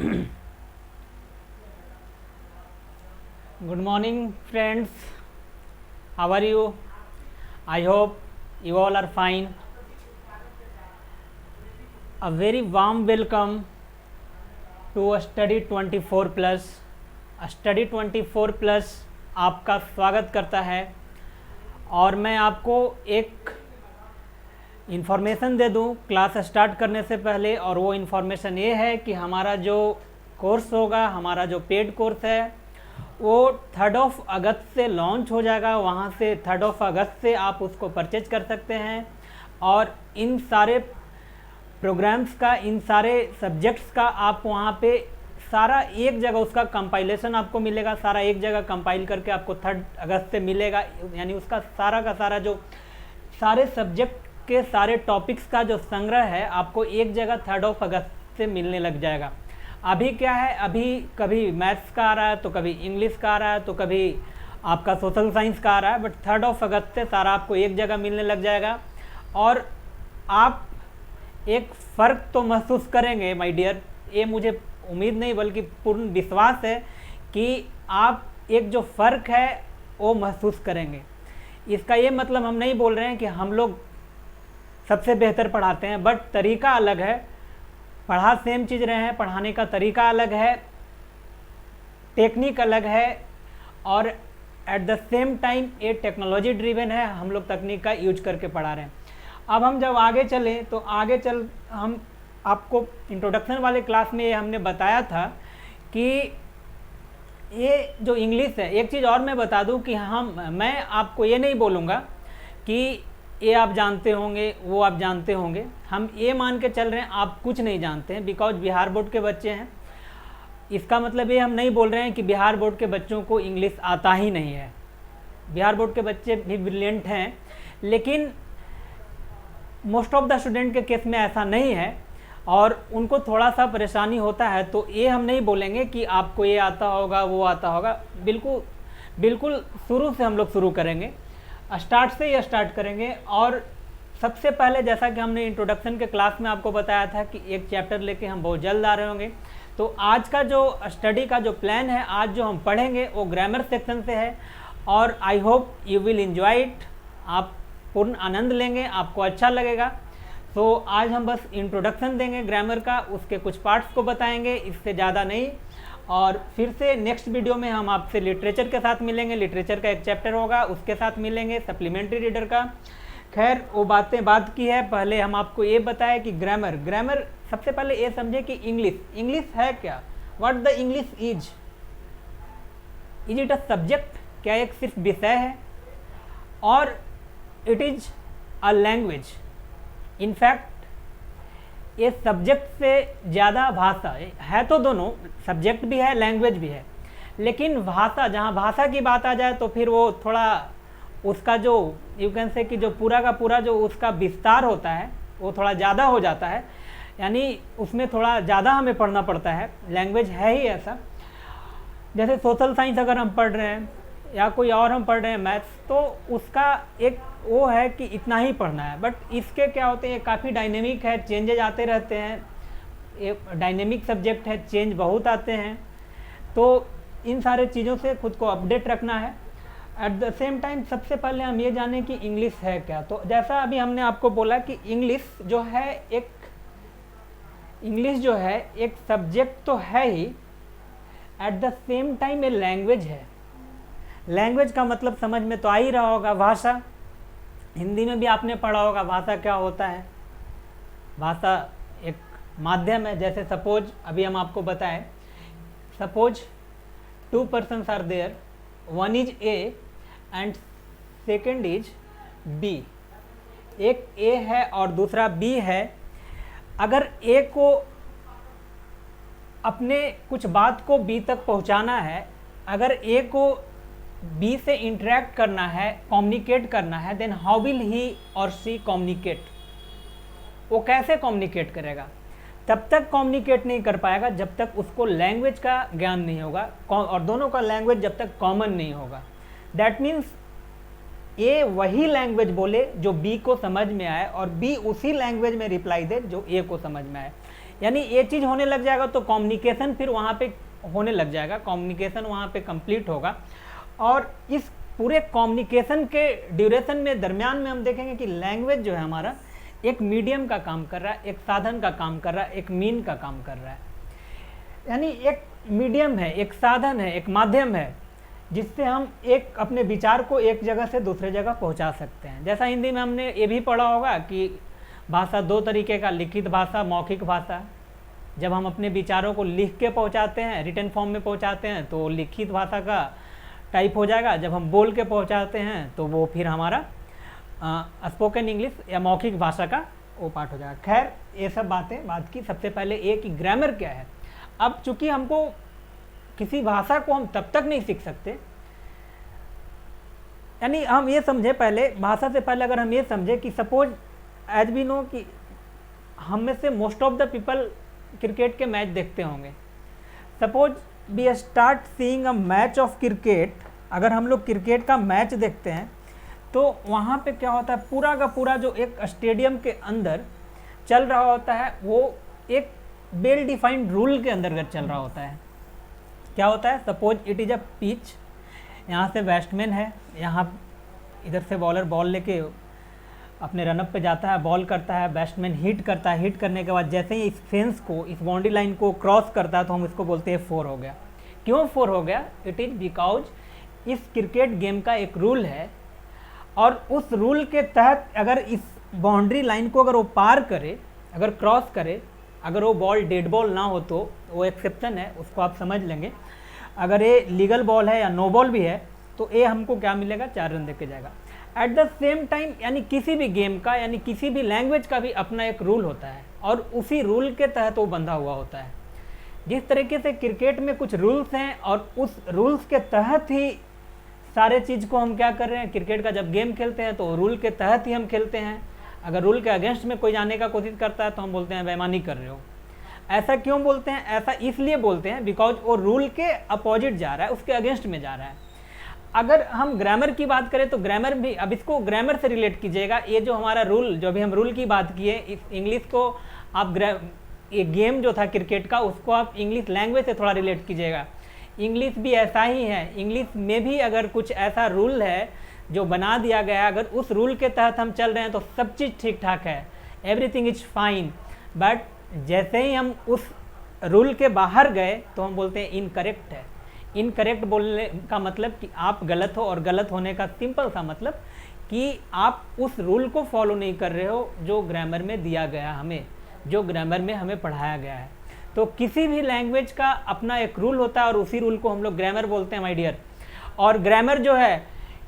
Good morning, friends. How are you? I hope you all are fine. A very warm welcome to Study 24 Plus. Study 24 Plus आपका स्वागत करता है और मैं आपको एक इन्फॉर्मेशन दे दूं क्लास स्टार्ट करने से पहले। और वो इन्फॉर्मेशन ये है कि हमारा जो कोर्स होगा, हमारा जो पेड कोर्स है, वो 3 अगस्त से लॉन्च हो जाएगा। वहाँ से 3 अगस्त से आप उसको परचेज कर सकते हैं और इन सारे प्रोग्राम्स का, इन सारे सब्जेक्ट्स का आप वहाँ पे सारा एक जगह उसका कंपाइलेशन आपको मिलेगा। सारा एक जगह कंपाइल करके आपको 3 अगस्त से मिलेगा। यानी उसका सारा का सारा जो सारे सब्जेक्ट के सारे टॉपिक्स का जो संग्रह है आपको एक जगह 3 अगस्त से मिलने लग जाएगा। अभी क्या है, अभी कभी मैथ्स का आ रहा है, तो कभी इंग्लिश का आ रहा है, तो कभी आपका सोशल साइंस का आ रहा है, बट 3 अगस्त से सारा आपको एक जगह मिलने लग जाएगा। और आप एक फ़र्क तो महसूस करेंगे माय डियर, ये मुझे उम्मीद नहीं बल्कि पूर्ण विश्वास है कि आप एक जो फ़र्क है वो महसूस करेंगे। इसका ये मतलब हम नहीं बोल रहे हैं कि हम लोग सबसे बेहतर पढ़ाते हैं, बट तरीका अलग है। पढ़ा सेम चीज़ रहे हैं, पढ़ाने का तरीका अलग है, टेक्निक अलग है और एट द सेम टाइम ये टेक्नोलॉजी ड्रिवन है। हम लोग तकनीक का यूज करके पढ़ा रहे हैं। अब हम जब आगे चलें तो आगे चल हम आपको इंट्रोडक्शन वाले क्लास में ये हमने बताया था कि ये जो इंग्लिश है, एक चीज़ और मैं बता दूं कि मैं आपको ये नहीं बोलूँगा कि ये आप जानते होंगे, वो आप जानते होंगे। हम ये मान के चल रहे हैं आप कुछ नहीं जानते हैं, बिकॉज बिहार बोर्ड के बच्चे हैं। इसका मतलब ये हम नहीं बोल रहे हैं कि बिहार बोर्ड के बच्चों को इंग्लिश आता ही नहीं है। बिहार बोर्ड के बच्चे भी ब्रिलियंट हैं, लेकिन मोस्ट ऑफ द स्टूडेंट के केस में ऐसा नहीं है और उनको थोड़ा सा परेशानी होता है। तो ये हम नहीं बोलेंगे कि आपको ये आता होगा, वो आता होगा। बिल्कुल शुरू से हम लोग शुरू करेंगे, स्टार्ट से ही स्टार्ट करेंगे। और सबसे पहले जैसा कि हमने इंट्रोडक्शन के क्लास में आपको बताया था कि एक चैप्टर लेके हम बहुत जल्द आ रहे होंगे। तो आज का जो स्टडी का जो प्लान है, आज जो हम पढ़ेंगे वो ग्रामर सेक्शन से है और आई hope you will enjoy it. आप पूर्ण आनंद लेंगे, आपको अच्छा लगेगा। तो आज हम बस इंट्रोडक्शन देंगे ग्रामर का, उसके कुछ पार्ट्स को बताएंगे, इससे ज़्यादा नहीं। और फिर से नेक्स्ट वीडियो में हम आपसे लिटरेचर के साथ मिलेंगे। लिटरेचर का एक चैप्टर होगा, उसके साथ मिलेंगे, सप्लीमेंट्री रीडर का। खैर वो बातें बात की है, पहले हम आपको ये बताएं कि ग्रामर सबसे पहले ये समझे कि इंग्लिश है क्या, what the English is it a subject, क्या एक सिर्फ विषय है, और it is a language. In fact ये सब्जेक्ट से ज़्यादा भाषा है, तो दोनों सब्जेक्ट भी है, लैंग्वेज भी है, लेकिन भाषा, जहाँ भाषा की बात आ जाए तो फिर वो थोड़ा उसका जो यू कैन से कि जो पूरा का पूरा जो उसका विस्तार होता है वो थोड़ा ज़्यादा हो जाता है। यानी उसमें थोड़ा ज़्यादा हमें पढ़ना पड़ता है। लैंग्वेज है ही ऐसा। जैसे सोशल साइंस अगर हम पढ़ रहे हैं या कोई और हम पढ़ रहे हैं मैथ्स, तो उसका एक वो है कि इतना ही पढ़ना है। बट इसके क्या होते हैं, काफ़ी डायनेमिक है, चेंजेज आते रहते हैं। एक डायनेमिक सब्जेक्ट है, चेंज बहुत आते हैं। तो इन सारे चीज़ों से खुद को अपडेट रखना है। एट द सेम टाइम सबसे पहले हम ये जानें कि इंग्लिश है क्या। तो जैसा अभी हमने आपको बोला कि इंग्लिश जो है एक सब्जेक्ट तो है ही, एट द सेम टाइम ये लैंग्वेज है। लैंग्वेज का मतलब समझ में तो आ ही रहा होगा, भाषा। हिंदी में भी आपने पढ़ा होगा भाषा क्या होता है। भाषा एक माध्यम है। जैसे सपोज अभी हम आपको बताएं, suppose 2 persons are there, one is a and second is b. एक ए है और दूसरा बी है। अगर ए को अपने कुछ बात को बी तक पहुंचाना है, अगर ए को बी से इंटरेक्ट करना है, कम्युनिकेट करना है, देन हाउ विल ही और सी कम्युनिकेट। वो कैसे कम्युनिकेट करेगा? तब तक कम्युनिकेट नहीं कर पाएगा जब तक उसको लैंग्वेज का ज्ञान नहीं होगा, और दोनों का लैंग्वेज जब तक कॉमन नहीं होगा। दैट मीन्स ए वही लैंग्वेज बोले जो बी को समझ में आए और बी उसी लैंग्वेज में रिप्लाई दे जो ए को समझ में आए। यानी ये चीज़ होने लग जाएगा तो कम्युनिकेशन फिर वहाँ पे होने लग जाएगा, कम्युनिकेशन वहाँ पे कंप्लीट होगा। और इस पूरे कम्युनिकेशन के ड्यूरेशन में दरमियान में हम देखेंगे कि लैंग्वेज जो है हमारा एक मीडियम का काम कर रहा है, एक साधन का काम कर रहा है, एक मीन का काम कर रहा है। यानी एक मीडियम है, एक साधन है, एक माध्यम है जिससे हम एक अपने विचार को एक जगह से दूसरे जगह पहुंचा सकते हैं। जैसा हिंदी में हमने ये भी पढ़ा होगा कि भाषा दो तरीके का, लिखित भाषा, मौखिक भाषा। जब हम अपने विचारों को लिख के पहुंचाते हैं, रिटन फॉर्म में पहुंचाते हैं, तो लिखित भाषा का टाइप हो जाएगा। जब हम बोल के पहुंचाते हैं तो वो फिर हमारा स्पोकन इंग्लिश या मौखिक भाषा का वो पार्ट हो जाएगा। खैर, ये सब बातें बात की। सबसे पहले ये कि ग्रामर क्या है। अब चूंकि हमको किसी भाषा को हम तब तक नहीं सीख सकते, यानी हम ये समझे पहले, भाषा से पहले अगर हम ये समझे कि सपोज एज वी नो कि हम में से most of the people cricket के मैच देखते होंगे। Suppose we start seeing a match of cricket. अगर हम लोग क्रिकेट का मैच देखते हैं तो वहाँ पे क्या होता है, पूरा का पूरा जो एक स्टेडियम के अंदर चल रहा होता है वो एक वेल डिफाइंड रूल के अंतर्गत चल रहा होता है। क्या होता है, suppose it is a pitch, यहाँ से बैट्समैन है, यहाँ इधर से बॉलर बॉल लेके अपने रनअप पे जाता है, बॉल करता है, बैट्समैन हिट करता है, हिट करने के बाद जैसे ही इस फेंस को, इस बाउंड्री लाइन को क्रॉस करता है तो हम इसको बोलते हैं 4 हो गया। क्यों 4 हो गया? इट इज़ बिकॉज इस क्रिकेट गेम का एक रूल है और उस रूल के तहत अगर इस बाउंड्री लाइन को अगर वो पार करे, अगर क्रॉस करे, अगर वो बॉल डेड बॉल ना हो तो वो एक्सेप्शन है, उसको आप समझ लेंगे। अगर ये लीगल बॉल है या नो बॉल भी है तो ये हमको क्या मिलेगा, 4 रन देके जाएगा। एट द सेम टाइम यानी किसी भी गेम का, यानी किसी भी लैंग्वेज का भी अपना एक रूल होता है और उसी रूल के तहत वो बंधा हुआ होता है। जिस तरीके से क्रिकेट में कुछ रूल्स हैं और उस रूल्स के तहत ही सारे चीज़ को हम क्या कर रहे हैं, क्रिकेट का जब गेम खेलते हैं तो रूल के तहत ही हम खेलते हैं। अगर रूल के अगेंस्ट में कोई जाने का कोशिश करता है तो हम बोलते हैं बेईमानी कर रहे हो। ऐसा क्यों बोलते हैं? ऐसा इसलिए बोलते हैं बिकॉज वो रूल के अपोजिट जा रहा है, उसके अगेंस्ट में जा रहा है। अगर हम ग्रामर की बात करें तो ग्रामर भी, अब इसको ग्रामर से रिलेट कीजिएगा। ये जो हमारा रूल, जो भी हम रूल की बात किए, इस इंग्लिश को आप ये गेम जो था क्रिकेट का, उसको आप इंग्लिश लैंग्वेज से थोड़ा रिलेट कीजिएगा। इंग्लिश भी ऐसा ही है। इंग्लिश में भी अगर कुछ ऐसा रूल है जो बना दिया गया है, अगर उस रूल के तहत हम चल रहे हैं तो सब चीज़ ठीक ठाक है, एवरीथिंग इज फाइन। बट जैसे ही हम उस रूल के बाहर गए तो हम बोलते हैं इनकरेक्ट है। इनकरेक्ट बोलने का मतलब कि आप गलत हो, और गलत होने का सिंपल सा मतलब कि आप उस रूल को फॉलो नहीं कर रहे हो जो ग्रामर में दिया गया, हमें जो ग्रामर में हमें पढ़ाया गया है। तो किसी भी लैंग्वेज का अपना एक रूल होता है और उसी रूल को हम लोग ग्रामर बोलते हैं माय डियर। और ग्रामर जो है,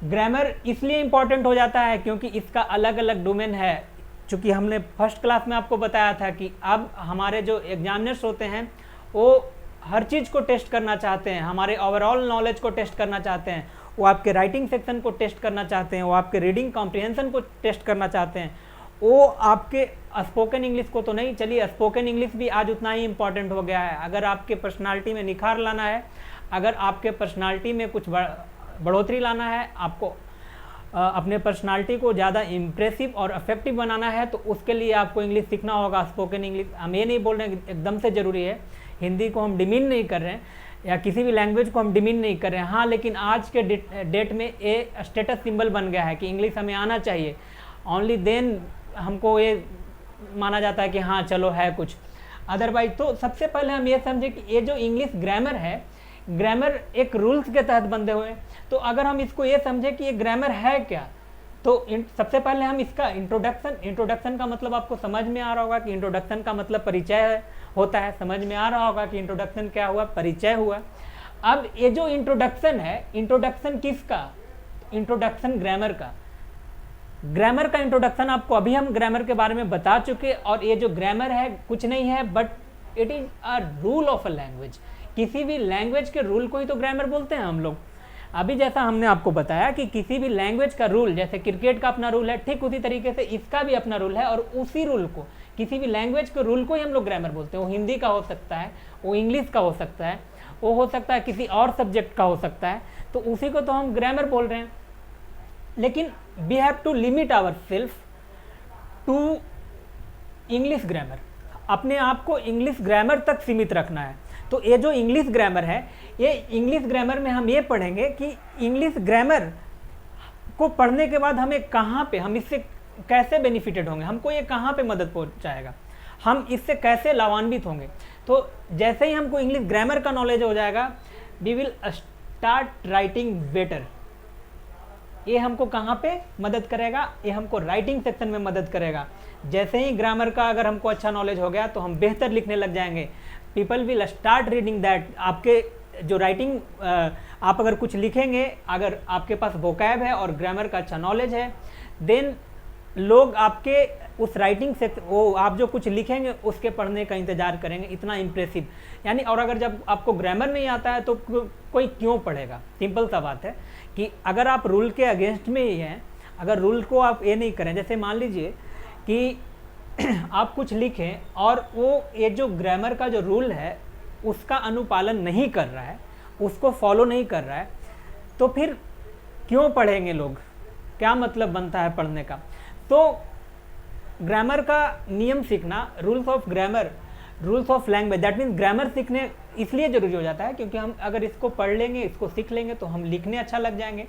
ग्रामर इसलिए इम्पॉर्टेंट हो जाता है क्योंकि इसका अलग अलग डोमेन है। चूँकि हमने फर्स्ट क्लास में आपको बताया था कि अब हमारे जो एग्जामिनर्स होते हैं वो हर चीज़ को टेस्ट करना चाहते हैं, हमारे ओवरऑल नॉलेज को टेस्ट करना चाहते हैं, वो आपके राइटिंग सेक्शन को टेस्ट करना चाहते हैं, वो आपके रीडिंग कॉम्प्रिहेंशन को टेस्ट करना चाहते हैं, वो आपके स्पोकन इंग्लिश को तो नहीं। चलिए, स्पोकन इंग्लिश भी आज उतना ही इम्पॉर्टेंट हो गया है। अगर आपके पर्सनालिटी में निखार लाना है, अगर आपके पर्सनालिटी में कुछ बढ़ोतरी लाना है, आपको अपने पर्सनालिटी को ज़्यादा इम्प्रेसिव और इफेक्टिव बनाना है, तो उसके लिए आपको इंग्लिश सीखना होगा, स्पोकन इंग्लिश। हम ये नहीं बोल रहे हैं एकदम से ज़रूरी है, हिंदी को हम डिमीन नहीं कर रहे हैं या किसी भी लैंग्वेज को हम डिमीन नहीं कर रहे हैं। हाँ, लेकिन आज के डेट में ये स्टेटस सिंबल बन गया है कि इंग्लिश हमें आना चाहिए, ओनली देन हमको ये माना जाता है कि हाँ चलो है कुछ, अदरवाइज। तो सबसे पहले हम ये समझे कि ये जो इंग्लिश ग्रामर है, ग्रामर एक रूल्स के तहत बंधे हुए हैं। तो अगर हम इसको ये समझे कि ये ग्रामर है क्या, तो सबसे पहले हम इसका इंट्रोडक्शन का मतलब आपको समझ में आ रहा होगा कि इंट्रोडक्शन का मतलब परिचय होता है। समझ में आ रहा होगा कि इंट्रोडक्शन क्या हुआ, परिचय हुआ। अब ये जो इंट्रोडक्शन है, इंट्रोडक्शन किसका? इंट्रोडक्शन ग्रामर का। ग्रामर का इंट्रोडक्शन आपको अभी हम ग्रामर के बारे में बता चुके। और ये जो ग्रामर है कुछ नहीं है but it is a rule of a language. किसी भी लैंग्वेज के रूल को ही तो ग्रामर बोलते हैं हम लोग। अभी जैसा हमने आपको बताया कि किसी भी लैंग्वेज का रूल, जैसे क्रिकेट का अपना रूल है, ठीक उसी तरीके से इसका भी अपना रूल है। और उसी रूल को, किसी भी लैंग्वेज के रूल को ही हम लोग ग्रामर बोलते हैं। वो हिंदी का हो सकता है, वो इंग्लिश का हो सकता है, वो हो सकता है किसी और सब्जेक्ट का हो सकता है, तो उसी को तो हम ग्रामर बोल रहे हैं। लेकिन we have to limit ourself to English grammar. अपने आप को इंग्लिश ग्रामर तक सीमित रखना है। तो ये जो इंग्लिश ग्रामर है, ये इंग्लिश ग्रामर में हम ये पढ़ेंगे कि इंग्लिश ग्रामर को पढ़ने के बाद हमें कहाँ पे, हम इससे कैसे बेनिफिटेड होंगे, हमको ये कहाँ पे मदद पहुँचाएगा, हम इससे कैसे लाभान्वित होंगे। तो जैसे ही हमको इंग्लिश ग्रामर का नॉलेज हो जाएगा, we will start writing better. ये हमको कहाँ पे मदद करेगा, ये हमको राइटिंग सेक्शन में मदद करेगा। जैसे ही ग्रामर का अगर हमको अच्छा नॉलेज हो गया तो हम बेहतर लिखने लग जाएंगे। People will start reading that. आपके जो राइटिंग, आप अगर कुछ लिखेंगे, अगर आपके पास वोकैब है और ग्रामर का अच्छा नॉलेज है, देन लोग आपके उस राइटिंग से वो आप जो कुछ लिखेंगे उसके पढ़ने का इंतजार करेंगे। इतना इम्प्रेसिव यानी। और अगर जब आपको ग्रामर नहीं आता है तो कोई क्यों पढ़ेगा। सिंपल सा बात है कि अगर आप रूल के अगेंस्ट में ही हैं, अगर रूल को आप ये नहीं करें, जैसे मान लीजिए कि आप कुछ लिखें और वो ये जो ग्रामर का जो रूल है उसका अनुपालन नहीं कर रहा है, उसको फॉलो नहीं कर रहा है, तो फिर क्यों पढ़ेंगे लोग, क्या मतलब बनता है पढ़ने का। तो ग्रामर का नियम सीखना, rules of grammar, rules of language, that means grammar सीखने इसलिए जरूरी हो जाता है क्योंकि हम अगर इसको पढ़ लेंगे, इसको सीख लेंगे तो हम लिखने अच्छा लग जाएंगे।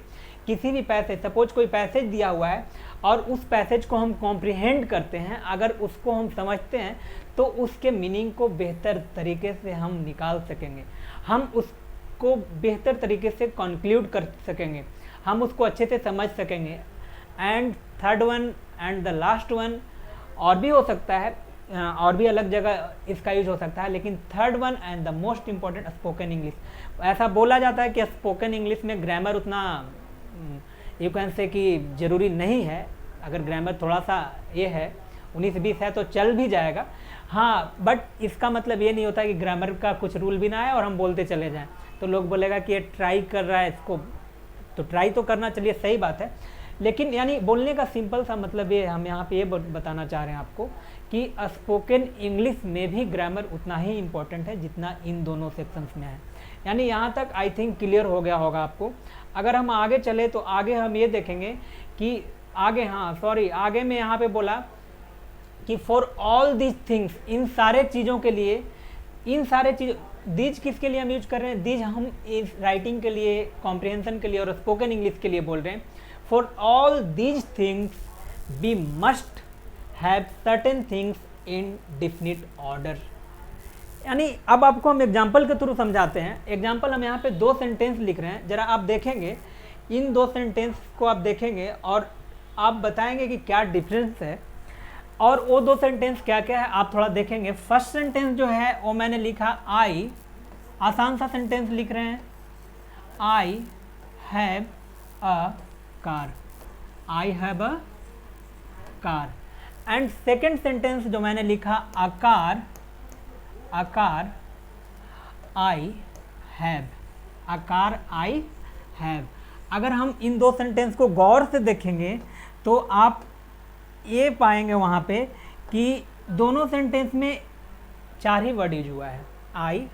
किसी भी पैसेज, सपोज कोई पैसेज दिया हुआ है और उस पैसेज को हम कॉम्प्रिहेंड करते हैं, अगर उसको हम समझते हैं तो उसके मीनिंग को बेहतर तरीके से हम निकाल सकेंगे, हम उसको बेहतर तरीके से कंक्लूड कर सकेंगे, हम उसको अच्छे से समझ सकेंगे। And third one and the last one, और भी हो सकता है, और भी अलग जगह इसका यूज हो सकता है, लेकिन third one and the most important, spoken English. ऐसा बोला जाता है कि स्पोकन इंग्लिश में ग्रामर उतना यू कैन से कि ज़रूरी नहीं है। अगर ग्रामर थोड़ा सा ये है 19-20 है तो चल भी जाएगा, हाँ, बट इसका मतलब ये नहीं होता कि ग्रामर का कुछ रूल भी ना है और हम बोलते चले जाएं। तो लोग बोलेगा कि ये ट्राई कर रहा है, इसको तो ट्राई तो करना, चलिए सही बात है, लेकिन यानी बोलने का सिंपल सा मतलब ये हम यहाँ पे ये बताना चाह रहे हैं आपको कि स्पोकन इंग्लिश में भी ग्रामर उतना ही इम्पोर्टेंट है जितना इन दोनों सेक्शंस में है। यानी यहाँ तक आई थिंक क्लियर हो गया होगा आपको। अगर हम आगे चले तो आगे हम ये देखेंगे कि आगे, हाँ सॉरी, आगे में यहाँ पे बोला कि फॉर ऑल दीज थिंग्स, इन सारे चीज़ों के लिए, इन सारे चीज़, दीज किसके लिए हम यूज कर रहे हैं, दीज हम इस राइटिंग के लिए, कॉम्प्रिहेंशन के लिए और स्पोकन इंग्लिश के लिए बोल रहे हैं। For all these things we must have certain things in definite order. यानी अब आपको हम एग्जाम्पल के थ्रू समझाते हैं। एग्जाम्पल हम यहाँ पे 2 सेंटेंस लिख रहे हैं, जरा आप देखेंगे, इन 2 सेंटेंस को आप देखेंगे और आप बताएंगे कि क्या डिफरेंस है और वो 2 सेंटेंस क्या क्या है, आप थोड़ा देखेंगे। फर्स्ट सेंटेंस जो है वो मैंने लिखा आई, आसान सा सेंटेंस लिख रहे हैं, I have a car, I have a car. And second sentence जो मैंने लिखा अकार, अकार आई हैव, अकार आई हैव। अगर हम इन 2 सेंटेंस को गौर से देखेंगे तो आप ये पाएंगे वहाँ पे कि दोनों सेंटेंस में 4 ही वर्ड यूज हुआ है, आई,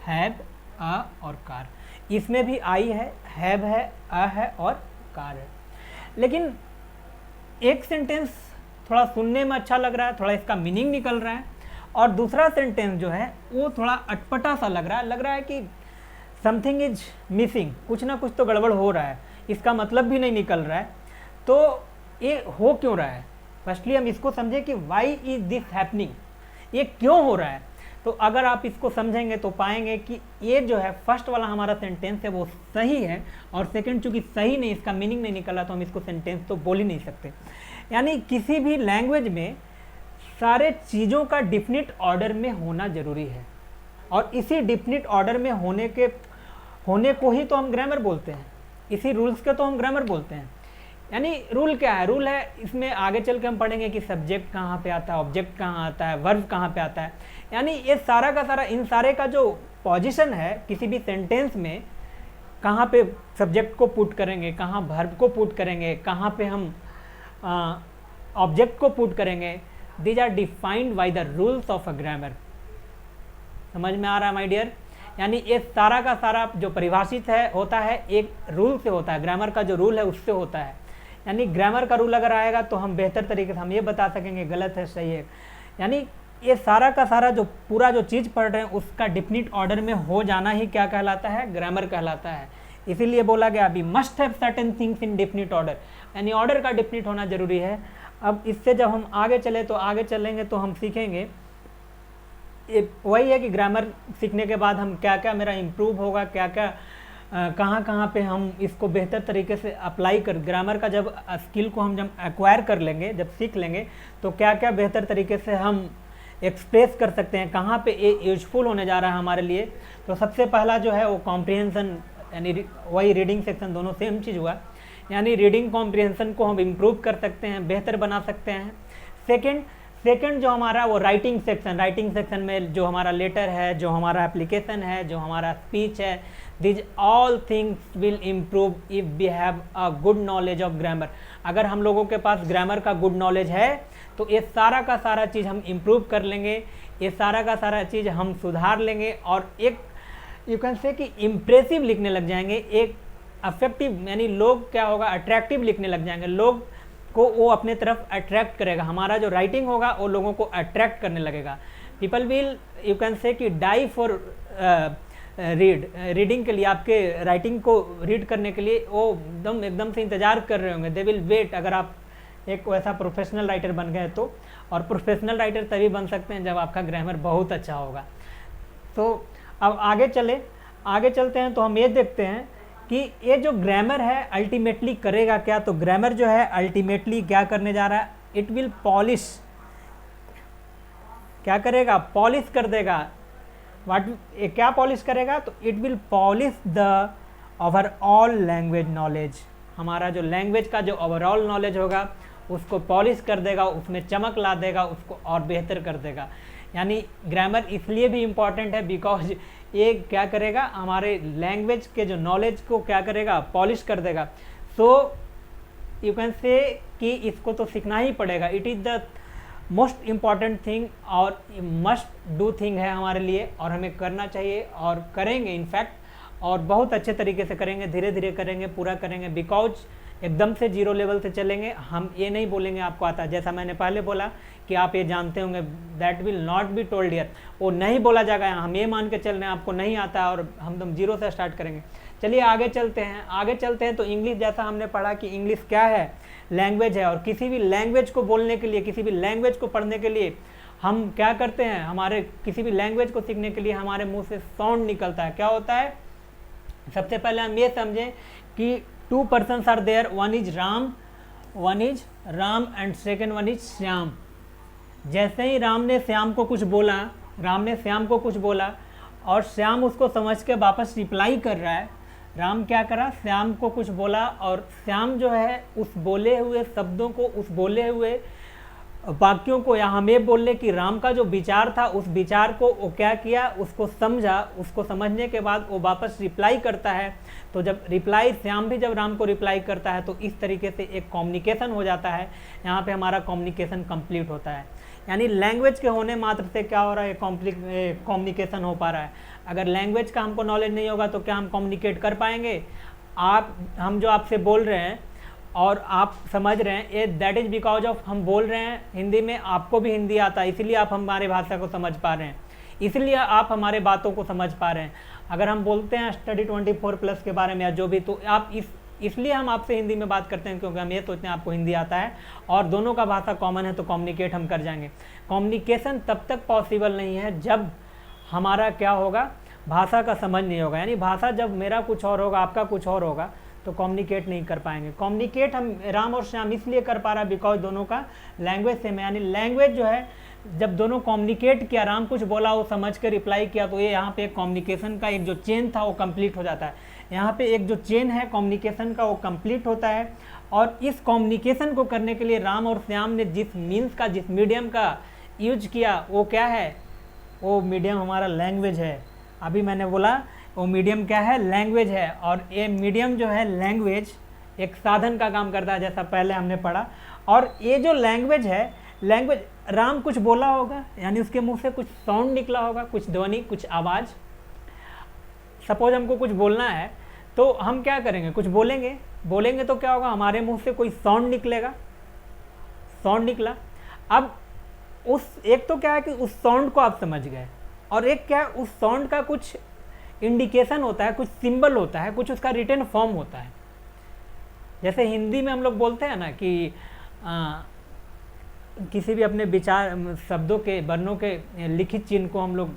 हैव, अ और कार। इसमें भी आई है, हैव है, अ है और कार है। लेकिन एक सेंटेंस थोड़ा सुनने में अच्छा लग रहा है, थोड़ा इसका मीनिंग निकल रहा है, और दूसरा सेंटेंस जो है वो थोड़ा अटपटा सा लग रहा है कि समथिंग इज मिसिंग, कुछ ना कुछ तो गड़बड़ हो रहा है, इसका मतलब भी नहीं निकल रहा है। तो ये हो क्यों रहा है, फर्स्टली हम इसको समझें कि वाई इज दिस हैपनिंग, ये क्यों हो रहा है। तो अगर आप इसको समझेंगे तो पाएंगे कि ये जो है फर्स्ट वाला हमारा सेंटेंस है वो सही है, और सेकंड चूंकि सही नहीं, इसका मीनिंग नहीं निकला, तो हम इसको सेंटेंस तो बोल ही नहीं सकते। यानी किसी भी लैंग्वेज में सारे चीज़ों का डिफिनिट ऑर्डर में होना जरूरी है, और इसी डिफिनिट ऑर्डर में होने को ही तो हम ग्रामर बोलते हैं, इसी रूल्स के तो हम ग्रामर बोलते हैं। यानी रूल क्या है, रूल है, इसमें आगे चल के हम पढ़ेंगे कि सब्जेक्ट कहाँ पे आता है, ऑब्जेक्ट कहाँ आता है, वर्ब कहाँ पे आता है। यानी ये सारा का सारा, इन सारे का जो पोजीशन है किसी भी सेंटेंस में, कहाँ पे सब्जेक्ट को पुट करेंगे, कहाँ वर्ब को पुट करेंगे, कहाँ पे हम ऑब्जेक्ट को पुट करेंगे, these are defined by the rules of a grammar. समझ में आ रहा है माय डियर। यानी ये सारा का सारा जो परिभाषित है होता है एक रूल से होता है, ग्रामर का जो रूल है उससे होता है। यानी ग्रामर का रूल अगर आएगा तो हम बेहतर तरीके से हम ये बता सकेंगे गलत है सही है। यानी ये सारा का सारा जो पूरा जो चीज़ पढ़ रहे हैं उसका डिफिनिट ऑर्डर में हो जाना ही क्या कहलाता है, ग्रामर कहलाता है। इसीलिए बोला गया अभी must have certain things in definite order, यानी ऑर्डर का डिफिनिट होना जरूरी है। अब इससे जब हम आगे चले तो आगे चलेंगे तो हम सीखेंगे वही है कि ग्रामर सीखने के बाद हम क्या क्या मेरा इम्प्रूव होगा, क्या क्या कहाँ कहाँ पे हम इसको बेहतर तरीके से अप्लाई कर, ग्रामर का जब स्किल को हम जब एक्वायर कर लेंगे, जब सीख लेंगे तो क्या क्या बेहतर तरीके से हम एक्सप्रेस कर सकते हैं, कहाँ पे ये यूजफुल होने जा रहा है हमारे लिए। तो सबसे पहला जो है वो कॉम्प्रिहेंसन, यानी वही रीडिंग सेक्शन, दोनों सेम चीज़ हुआ, यानी रीडिंग कॉम्प्रिहेंसन को हम इम्प्रूव कर सकते हैं, बेहतर बना सकते हैं। सेकंड जो हमारा वो राइटिंग सेक्शन में जो हमारा लेटर है, जो हमारा एप्लीकेशन है, जो हमारा स्पीच है, these all things will improve if we have a good knowledge of grammar. अगर हम लोगों के पास ग्रामर का गुड नॉलेज है तो ये सारा का सारा चीज़ हम इम्प्रूव कर लेंगे, ये सारा का सारा चीज़ हम सुधार लेंगे और एक यू कैन से कि इम्प्रेसिव लिखने लग जाएंगे, एक अफेक्टिव, यानी लोग क्या होगा, अट्रैक्टिव लिखने लग जाएंगे, लोग को वो अपने तरफ अट्रैक्ट करेगा, हमारा जो राइटिंग होगा वो लोगों को अट्रैक्ट करने लगेगा। People will you can say कि डाई फॉर रीडिंग के लिए, आपके राइटिंग को रीड करने के लिए वो एकदम से इंतज़ार कर रहे होंगे, दे विल वेट। अगर आप एक वैसा प्रोफेशनल राइटर बन गए तो, और प्रोफेशनल राइटर तभी बन सकते हैं जब आपका ग्रामर बहुत अच्छा होगा। तो अब आगे चलते हैं तो हम ये देखते हैं कि ये जो ग्रामर है अल्टीमेटली करेगा क्या। तो ग्रामर जो है अल्टीमेटली क्या करने जा रहा है, इट विल पॉलिश, क्या करेगा, पॉलिश कर देगा। क्या पॉलिश करेगा, तो it will polish the overall language knowledge, हमारा जो लैंग्वेज का जो ओवरऑल नॉलेज होगा उसको पॉलिश कर देगा, उसमें चमक ला देगा, उसको और बेहतर कर देगा। यानी ग्रामर इसलिए भी इम्पॉर्टेंट है बिकॉज ये क्या करेगा, हमारे लैंग्वेज के जो नॉलेज को क्या करेगा, पॉलिश कर देगा। सो यू कैन से कि इसको तो सीखना ही पड़ेगा, it is the most important thing और मस्ट डू थिंग है हमारे लिए, और हमें करना चाहिए और करेंगे इनफैक्ट, और बहुत अच्छे तरीके से करेंगे, धीरे धीरे करेंगे, पूरा करेंगे। बिकॉज एकदम से जीरो लेवल से चलेंगे, हम ये नहीं बोलेंगे आपको आता है, जैसा मैंने पहले बोला कि आप ये जानते होंगे, that will not be told here, वो नहीं बोला जाएगा। हम ये मान के चल रहे हैं आपको नहीं आता और हम तुम जीरो से स्टार्ट करेंगे। चलिए आगे चलते हैं। तो इंग्लिश, जैसा हमने पढ़ा कि इंग्लिश क्या है, लैंग्वेज है, और किसी भी लैंग्वेज को बोलने के लिए, किसी भी लैंग्वेज को पढ़ने के लिए हम क्या करते हैं, हमारे किसी भी लैंग्वेज को सीखने के लिए हमारे मुँह से साउंड निकलता है। क्या होता है, सबसे पहले हम ये समझें कि two persons are there, one is Ram and second one is Shyam. जैसे ही राम ने श्याम को कुछ बोला और श्याम उसको समझ के वापस रिप्लाई कर रहा है। राम क्या करा, श्याम को कुछ बोला और श्याम जो है उस बोले हुए शब्दों को, उस बोले हुए वाक्यों को, या हम ये बोल ले कि राम का जो विचार था उस विचार को वो क्या किया, उसको समझा, उसको समझने के बाद वो वापस रिप्लाई करता है। तो जब रिप्लाई, श्याम भी जब राम को रिप्लाई करता है तो इस तरीके से एक कम्युनिकेशन हो जाता है, यहाँ पे हमारा कम्युनिकेशन कंप्लीट होता है। यानी लैंग्वेज के होने मात्र से क्या हो रहा है, कम्युनिकेशन हो पा रहा है। अगर लैंग्वेज का हमको नॉलेज नहीं होगा तो क्या हम कम्युनिकेट कर पाएंगे। हम जो आपसे बोल रहे हैं और आप समझ रहे हैं, ये दैट इज़ बिकॉज ऑफ हम बोल रहे हैं हिंदी में, आपको भी हिंदी आता है, इसलिए आप हमारे भाषा को समझ पा रहे हैं, इसलिए आप हमारे बातों को समझ पा रहे हैं। अगर हम बोलते हैं स्टडी 24+ के बारे में या जो भी, तो आप इसलिए हम आपसे हिंदी में बात करते हैं क्योंकि हम ये सोचते हैं आपको हिंदी आता है और दोनों का भाषा कॉमन है, तो कम्युनिकेट हम कर जाएंगे। कम्युनिकेशन तब तक पॉसिबल नहीं है जब हमारा क्या होगा, भाषा का समझ नहीं होगा। यानी भाषा जब मेरा कुछ और होगा, आपका कुछ और होगा, तो कम्युनिकेट नहीं कर पाएंगे। कम्युनिकेट हम राम और श्याम इसलिए कर पा रहा है बिकॉज दोनों का लैंग्वेज सेम है। यानी लैंग्वेज जो है, जब दोनों कम्युनिकेट किया, राम कुछ बोला, वो समझ के रिप्लाई किया, तो ये यहाँ पे कम्युनिकेशन का एक जो चेन था वो कंप्लीट हो जाता है। यहाँ पे एक जो चेन है कम्युनिकेशन का वो कंप्लीट होता है। और इस कम्युनिकेशन को करने के लिए राम और श्याम ने जिस मीन्स का, जिस मीडियम का यूज किया, वो क्या है, वो मीडियम हमारा लैंग्वेज है। अभी मैंने बोला वो मीडियम क्या है, लैंग्वेज है। और ये मीडियम जो है, लैंग्वेज एक साधन का काम करता है, जैसा पहले हमने पढ़ा। और ये जो लैंग्वेज है, लैंग्वेज, राम कुछ बोला होगा, यानी उसके मुंह से कुछ साउंड निकला होगा, कुछ ध्वनि, कुछ आवाज़। सपोज हमको कुछ बोलना है तो हम क्या करेंगे, कुछ बोलेंगे तो क्या होगा, हमारे मुंह से कोई साउंड निकलेगा, साउंड निकला। अब उस एक तो क्या है कि उस साउंड को आप समझ गए, और एक क्या है उस साउंड का कुछ इंडिकेशन होता है, कुछ सिंबल होता है, कुछ उसका रिटन फॉर्म होता है। जैसे हिंदी में हम लोग बोलते हैं ना कि किसी भी अपने विचार शब्दों के वर्णों के लिखित चिन्ह को हम लोग,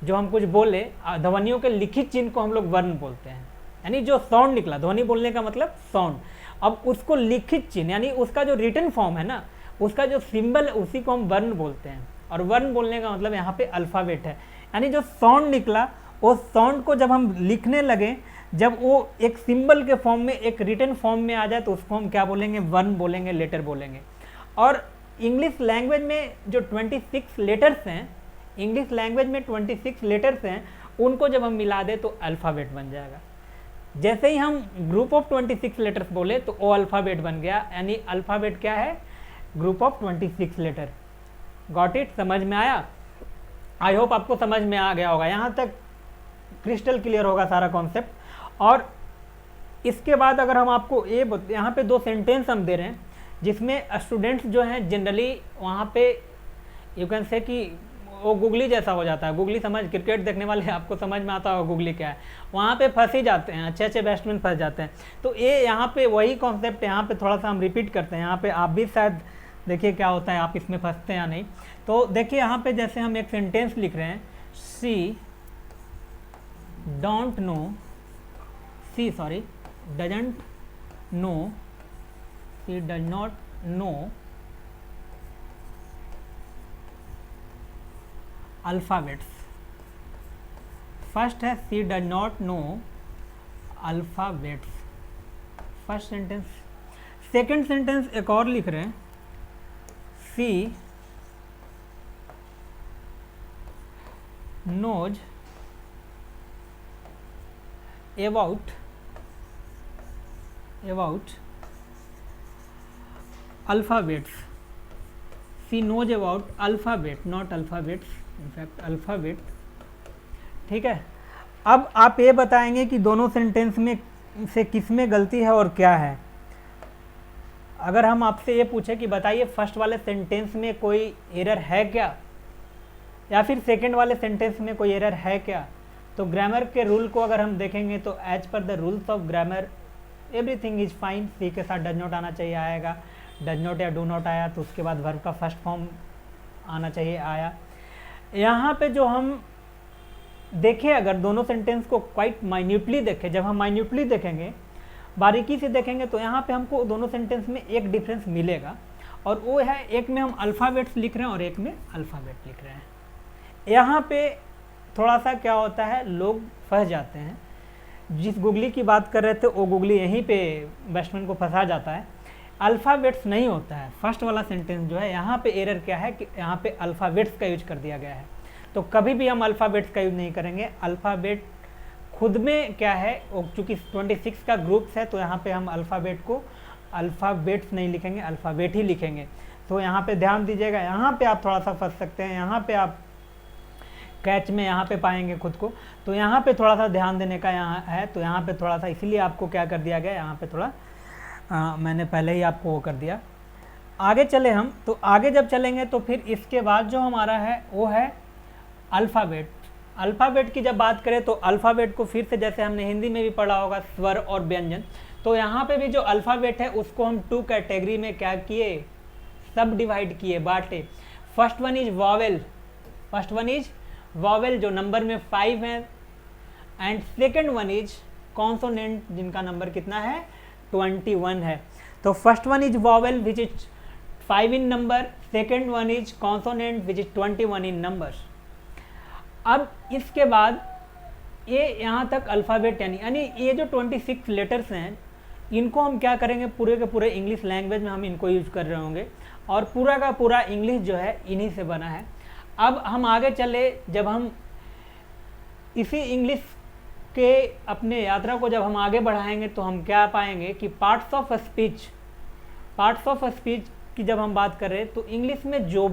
जो हम कुछ बोले ध्वनियों के लिखित चिन्ह को हम लोग वर्ण बोलते हैं, यानी जो साउंड निकला, ध्वनि बोलने का मतलब साउंड, अब उसको लिखित चिन्ह यानी उसका जो रिटन फॉर्म है ना, उसका जो सिंबल है उसी को हम वर्ण बोलते हैं। और वर्ण बोलने का मतलब यहाँ पे अल्फ़ाबेट है, यानी जो साउंड निकला उस साउंड को जब हम लिखने लगे, जब वो एक सिंबल के फॉर्म में, एक रिटन फॉर्म में आ जाए तो उसको हम क्या बोलेंगे, वर्ण बोलेंगे, लेटर बोलेंगे। और इंग्लिश लैंग्वेज में जो 26 लेटर्स हैं, इंग्लिश लैंग्वेज में 26 लेटर्स हैं, उनको जब हम मिला दें तो अल्फ़ाबेट बन जाएगा। जैसे ही हम ग्रुप ऑफ 26 लेटर्स बोले तो ओ अल्फ़ाबेट बन गया, यानी अल्फ़ाबेट क्या है, group of 26 letter. Got it, समझ में आया? आई होप आपको समझ में आ गया होगा, यहाँ तक क्रिस्टल क्लियर होगा सारा कॉन्सेप्ट। और इसके बाद अगर हम आपको ये यहाँ पे 2 सेंटेंस हम दे रहे हैं जिसमें स्टूडेंट्स जो हैं जनरली वहाँ पे यू कैन से कि वो गूगली जैसा हो जाता है। गूगली समझ, क्रिकेट देखने वाले आपको समझ में आता होगा गूगली क्या है, वहाँ पे फंस ही जाते हैं, अच्छे अच्छे बैट्समैन फंस जाते हैं। तो ये यहाँ पे वही कॉन्सेप्ट यहाँ पे थोड़ा सा हम रिपीट करते हैं। यहाँ पे आप भी शायद देखिए क्या होता है, आप इसमें फंसते हैं या नहीं। तो देखिए यहाँ पे जैसे हम एक सेंटेंस लिख रहे हैं, C don't know, C sorry doesn't know, C does not know alphabets. First है C does not know alphabets, first sentence. Second sentence एक और लिख रहे हैं, C knows about alphabets. C knows about alphabet, not alphabets, in fact alphabet. ठीक है, अब आप ये बताएंगे कि दोनों सेंटेंस में से किस में गलती है और क्या है। अगर हम आपसे ये पूछे कि बताइए फर्स्ट वाले सेंटेंस में कोई एरर है क्या, या फिर सेकंड वाले सेंटेंस में कोई एरर है क्या, तो ग्रामर के रूल को अगर हम देखेंगे तो as per the rules of grammar everything is fine. She के साथ डज नॉट आना चाहिए, आएगा। डज नॉट या डू नॉट आया तो उसके बाद वर्ब का फर्स्ट फॉर्म आना चाहिए, आया। यहाँ पे जो हम देखें, अगर दोनों सेंटेंस को क्वाइट माइन्यूटली देखें, जब हम माइन्यूटली देखेंगे, बारीकी से देखेंगे, तो यहाँ पे हमको दोनों सेंटेंस में एक डिफरेंस मिलेगा, और वो है एक में हम अल्फ़ाबेट्स लिख रहे हैं और एक में अल्फ़ाबेट लिख रहे हैं। यहाँ पे थोड़ा सा क्या होता है, लोग फंस जाते हैं। जिस गूगली की बात कर रहे थे वो गूगली यहीं पे बैट्समैन को फंसा जाता है। अल्फ़ाबेट्स नहीं होता है फर्स्ट वाला सेंटेंस जो है। यहाँ पे एरर क्या है कि यहाँ पे अल्फ़ाबेट्स का यूज कर दिया गया है, तो कभी भी हम अल्फ़ाबेट्स का यूज नहीं करेंगे। अल्फ़ाबेट खुद में क्या है, चूँकि 26 का ग्रुप्स है, तो यहाँ पे हम अल्फ़ाबेट को अल्फ़ाबेट्स नहीं लिखेंगे, अल्फ़ाबेट ही लिखेंगे। तो यहाँ पे ध्यान दीजिएगा, यहाँ पे आप थोड़ा सा फंस सकते हैं, यहाँ पे आप कैच में यहाँ पे पाएंगे खुद को। तो यहाँ पे थोड़ा सा ध्यान देने का यहाँ है, तो यहाँ पे थोड़ा सा इसलिए आपको क्या कर दिया गया, यहाँ पे थोड़ा मैंने पहले ही आपको वो कर दिया। आगे चले हम, तो आगे जब चलेंगे तो फिर इसके बाद जो हमारा है वो है अल्फ़ाबेट। अल्फ़ाबेट की जब बात करें तो अल्फ़ाबेट को फिर से जैसे हमने हिंदी में भी पढ़ा होगा, स्वर और व्यंजन, तो यहाँ पे भी जो अल्फ़ाबेट है उसको हम 2 कैटेगरी में क्या किए, सब डिवाइड किए, बांटे। First one is vowel, first one is vowel जो नंबर में 5 है, and second one is consonant जिनका नंबर कितना है, 21 है। तो first one is vowel which is 5 in number, second one is consonant which is 21 in number. अब इसके बाद ये यहाँ तक अल्फ़ाबेट यानी ये जो 26 लेटर्स हैं, इनको हम क्या करेंगे, पूरे के पूरे इंग्लिश लैंग्वेज में हम इनको यूज कर रहे होंगे, और पूरा का पूरा इंग्लिश जो है इन्हीं से बना है। अब हम आगे चले, जब हम इसी इंग्लिश के अपने यात्रा को जब हम आगे बढ़ाएंगे तो हम क्या पाएंगे कि पार्ट्स ऑफ स्पीच की जब हम बात कर रहे हैं, तो इंग्लिश में जो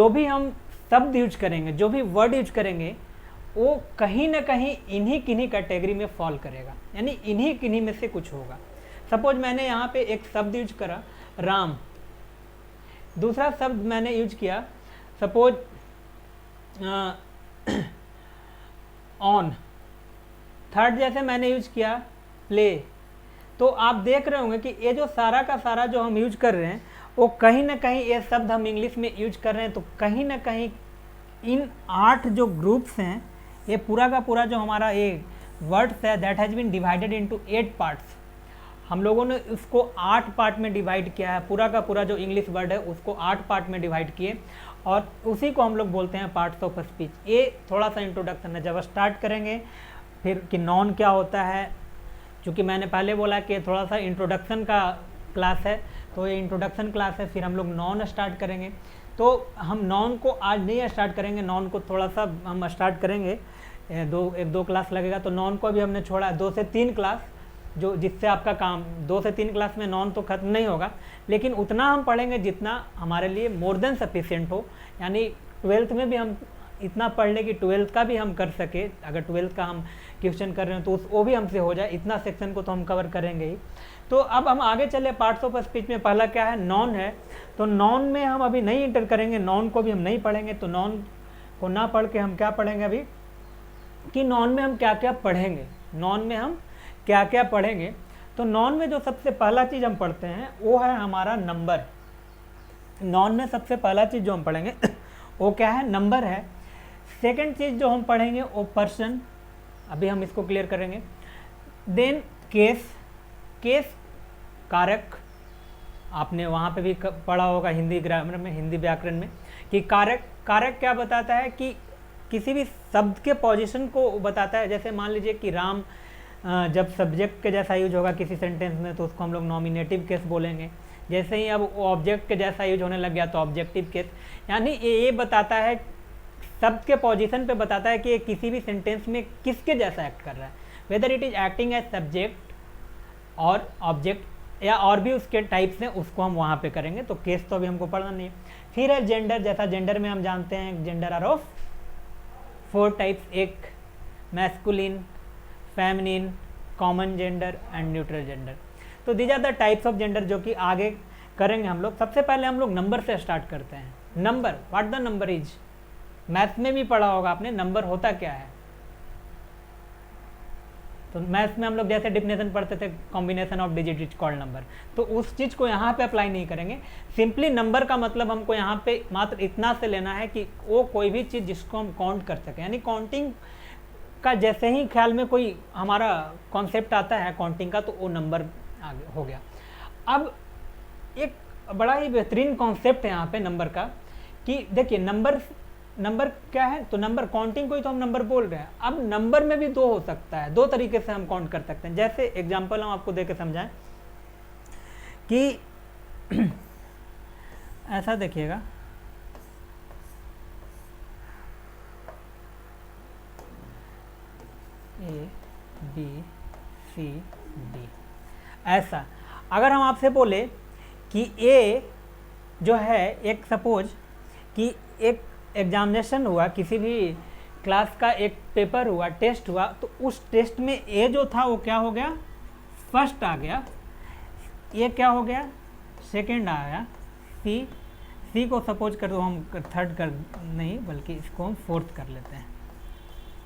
भी हम शब्द यूज करेंगे, जो भी वर्ड यूज करेंगे, वो कहीं ना कहीं इन्हीं किन्हीं कैटेगरी में फॉल करेगा, यानी इन्हीं किन्हीं में से कुछ होगा। सपोज मैंने यहाँ पे एक शब्द यूज करा राम, दूसरा शब्द मैंने यूज किया, सपोज ऑन। थर्ड जैसे मैंने यूज किया प्ले। तो आप देख रहे होंगे कि ये जो सारा का सारा जो हम यूज कर रहे हैं वो कहीं ना कहीं ये शब्द हम इंग्लिश में यूज कर रहे हैं, तो कहीं ना कहीं इन 8 जो ग्रुप्स हैं, ये पूरा का पूरा जो हमारा ये वर्ड्स है that has been divided into 8 parts. हम लोगों ने इसको 8 पार्ट में डिवाइड किया है, पूरा का पूरा जो इंग्लिश वर्ड है उसको 8 पार्ट में डिवाइड किए, और उसी को हम लोग बोलते हैं पार्ट्स ऑफ स्पीच। ये थोड़ा सा इंट्रोडक्शन है। जब स्टार्ट करेंगे फिर कि नॉन क्या होता है, क्योंकि मैंने पहले बोला कि थोड़ा सा इंट्रोडक्शन का क्लास है, तो ये इंट्रोडक्शन क्लास है, फिर हम लोग नॉन स्टार्ट करेंगे। तो हम नॉन को आज नहीं स्टार्ट करेंगे, नॉन को थोड़ा सा हम स्टार्ट करेंगे, एक दो क्लास लगेगा। तो नॉन को अभी हमने छोड़ा 2 से 3 क्लास, जो जिससे आपका काम 2 से 3 क्लास में नॉन तो खत्म नहीं होगा, लेकिन उतना हम पढ़ेंगे जितना हमारे लिए मोर देन सफिशिएंट हो। यानी 12th में भी हम इतना पढ़ लें कि 12th का भी हम कर सके। अगर 12th का हम क्वेश्चन कर रहे हैं तो वो भी हमसे हो जाए, इतना सेक्शन को तो हम कवर करेंगे ही। तो अब हम आगे चले, पार्ट्स ऑफ स्पीच में पहला क्या है, नॉन है। तो नॉन में हम अभी नहीं इंटर करेंगे, नॉन को भी हम नहीं पढ़ेंगे। तो नॉन को ना पढ़ के हम क्या पढ़ेंगे अभी, कि नॉन में हम क्या क्या पढ़ेंगे, नॉन में हम क्या क्या पढ़ेंगे। तो नॉन में जो सबसे पहला चीज़ हम पढ़ते हैं वो है हमारा नंबर। नॉन में सबसे पहला चीज़ जो हम पढ़ेंगे वो क्या है, नंबर है। सेकंड चीज़ जो हम पढ़ेंगे वो पर्सन, अभी हम इसको क्लियर करेंगे। देन केस, केस कारक, आपने वहाँ पे भी पढ़ा होगा हिंदी ग्रामर में, हिंदी व्याकरण में, कि कारक, कारक क्या बताता है कि किसी भी शब्द के पोजीशन को बताता है। जैसे मान लीजिए कि राम जब सब्जेक्ट के जैसा यूज होगा किसी सेंटेंस में तो उसको हम लोग नॉमिनेटिव केस बोलेंगे। जैसे ही अब ऑब्जेक्ट के जैसा यूज होने लग गया तो ऑब्जेक्टिव केस। यानी ये बताता है, शब्द के पोजीशन पे बताता है कि ये किसी भी सेंटेंस में किसके जैसा एक्ट कर रहा है, whether it is acting as subject और ऑब्जेक्ट या और भी उसके टाइप्स हैं, उसको हम वहाँ पे करेंगे। तो केस तो अभी हमको पढ़ना नहीं है। फिर है जेंडर। जैसा जेंडर में हम जानते हैं जेंडर आर ऑफ 4 टाइप्स, एक masculine, feminine, common gender and neutral gender. तो these are the types of gender जो कि आगे करेंगे हम लोग। सबसे पहले हम लोग नंबर से स्टार्ट करते हैं। Number, what the number is, maths में भी पढ़ा होगा आपने, नंबर होता क्या है। तो मैथ्स में हम लोग जैसे डिफिनेशन पढ़ते थे, combination of digit is called number, तो उस चीज़ को यहाँ पे अप्लाई नहीं करेंगे। सिंपली नंबर का मतलब हमको यहाँ पे मात्र इतना से लेना है कि वो कोई भी चीज़ जिसको हम काउंट कर सकें। यानी काउंटिंग का जैसे ही ख्याल में कोई हमारा कॉन्सेप्ट आता है काउंटिंग का, तो वो नंबर आगे हो गया। अब एक बड़ा ही बेहतरीन कॉन्सेप्ट है यहाँ पे नंबर का, कि देखिए नंबर क्या है, तो नंबर काउंटिंग को ही तो हम नंबर बोल रहे हैं। अब नंबर में भी 2 हो सकता है, 2 तरीके से हम काउंट कर सकते हैं। जैसे एग्जांपल हम आपको देके समझाएं कि ऐसा देखिएगा, A B C D, ऐसा। अगर हम आपसे बोले कि A जो है, एक सपोज कि एक एग्जामिनेशन हुआ, किसी भी क्लास का एक पेपर हुआ, टेस्ट हुआ, तो उस टेस्ट में ए जो था वो क्या हो गया, फर्स्ट आ गया। ये क्या हो गया, सेकंड आ गया। सी को सपोज कर दो, हम थर्ड कर नहीं बल्कि इसको हम फोर्थ कर लेते हैं,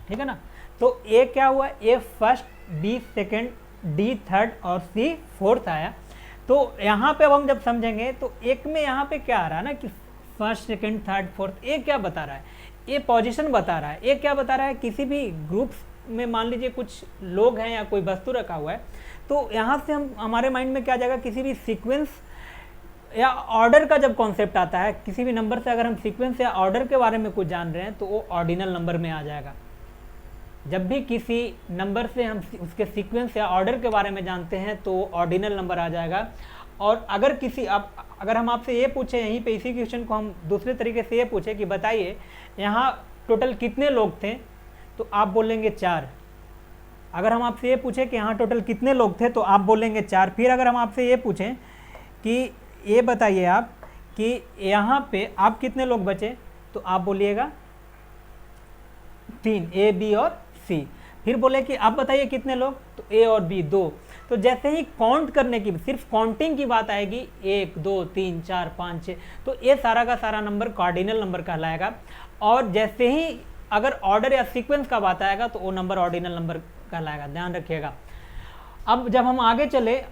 ठीक है ना। तो ए क्या हुआ, A first, B second, D third और सी फोर्थ आया। तो यहाँ पे अब हम जब समझेंगे तो एक में यहाँ पे क्या आ रहा है ना कि फर्स्ट सेकंड थर्ड फोर्थ। ये क्या बता रहा है, ये पोजीशन बता रहा है। ये क्या बता रहा है, किसी भी ग्रुप्स में मान लीजिए कुछ लोग हैं या कोई वस्तु रखा हुआ है, तो यहाँ से हम हमारे माइंड में क्या जाएगा, किसी भी सीक्वेंस या ऑर्डर का जब कॉन्सेप्ट आता है, किसी भी नंबर से अगर हम सीक्वेंस या ऑर्डर के बारे में कुछ जान रहे हैं तो वो ऑर्डिनल नंबर में आ जाएगा। जब भी किसी नंबर से हम उसके सीक्वेंस या ऑर्डर के बारे में जानते हैं तो ऑर्डिनल नंबर आ जाएगा। और अगर अगर हम आपसे ये पूछें, यहीं पे इसी क्वेश्चन को हम दूसरे तरीके से ये पूछें कि बताइए यहाँ टोटल कितने लोग थे, तो आप बोलेंगे 4। अगर हम आपसे ये पूछें कि यहाँ टोटल कितने लोग थे, तो आप बोलेंगे 4। फिर अगर हम आपसे ये पूछें कि ये बताइए आप कि यहाँ पे आप कितने लोग बचे, तो आप बोलिएगा 3, ए बी और सी। फिर बोले कि आप बताइए कितने लोग, तो ए और बी 2। तो जैसे ही काउंट करने की, सिर्फ काउंटिंग की बात आएगी, 1 2 3 4 5 6, तो ये सारा का सारा नंबर कार्डिनल नंबर कहलाएगा। और जैसे ही अगर ऑर्डर या सीक्वेंस का बात आएगा तो वो नंबर ऑर्डिनल नंबर कहलाएगा, ध्यान रखिएगा। अब जब हम आगे चले,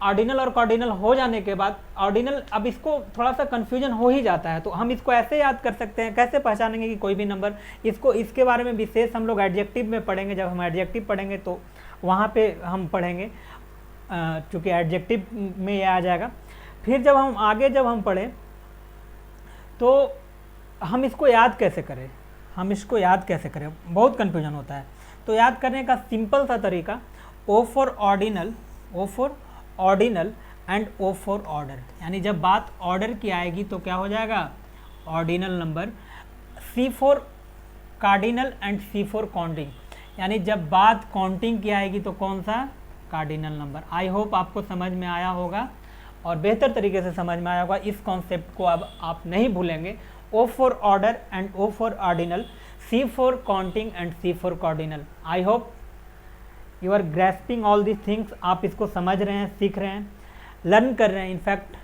ऑर्डिनल और कार्डिनल हो जाने के बाद, ऑर्डिनल, अब इसको थोड़ा सा कन्फ्यूजन हो ही जाता है, तो हम इसको ऐसे याद कर सकते हैं, कैसे पहचानेंगे कि कोई भी नंबर, इसको इसके बारे में विशेष हम लोग एडजेक्टिव में पढ़ेंगे। जब हम एडजेक्टिव पढ़ेंगे तो वहाँ पे हम पढ़ेंगे, चूँकि एडजेक्टिव में ये आ जाएगा। फिर जब हम आगे जब हम पढ़ें तो हम इसको याद कैसे करें, हम इसको याद कैसे करें, बहुत कन्फ्यूजन होता है। तो याद करने का सिंपल सा तरीका, O for ordinal, O for ordinal and O for order, यानी जब बात ऑर्डर की आएगी तो क्या हो जाएगा, ordinal number. C for cardinal and C for counting, यानी जब बात काउंटिंग की आएगी तो कौन सा, कार्डिनल नंबर। आई होप आपको समझ में आया होगा और बेहतर तरीके से समझ में आया होगा। इस कॉन्सेप्ट को अब आप नहीं भूलेंगे। O for order and O for ordinal, C for counting and C for cardinal. I hope you are grasping all this things, आप इसको समझ रहे हैं, सीख रहे हैं, लर्न कर रहे हैं। In fact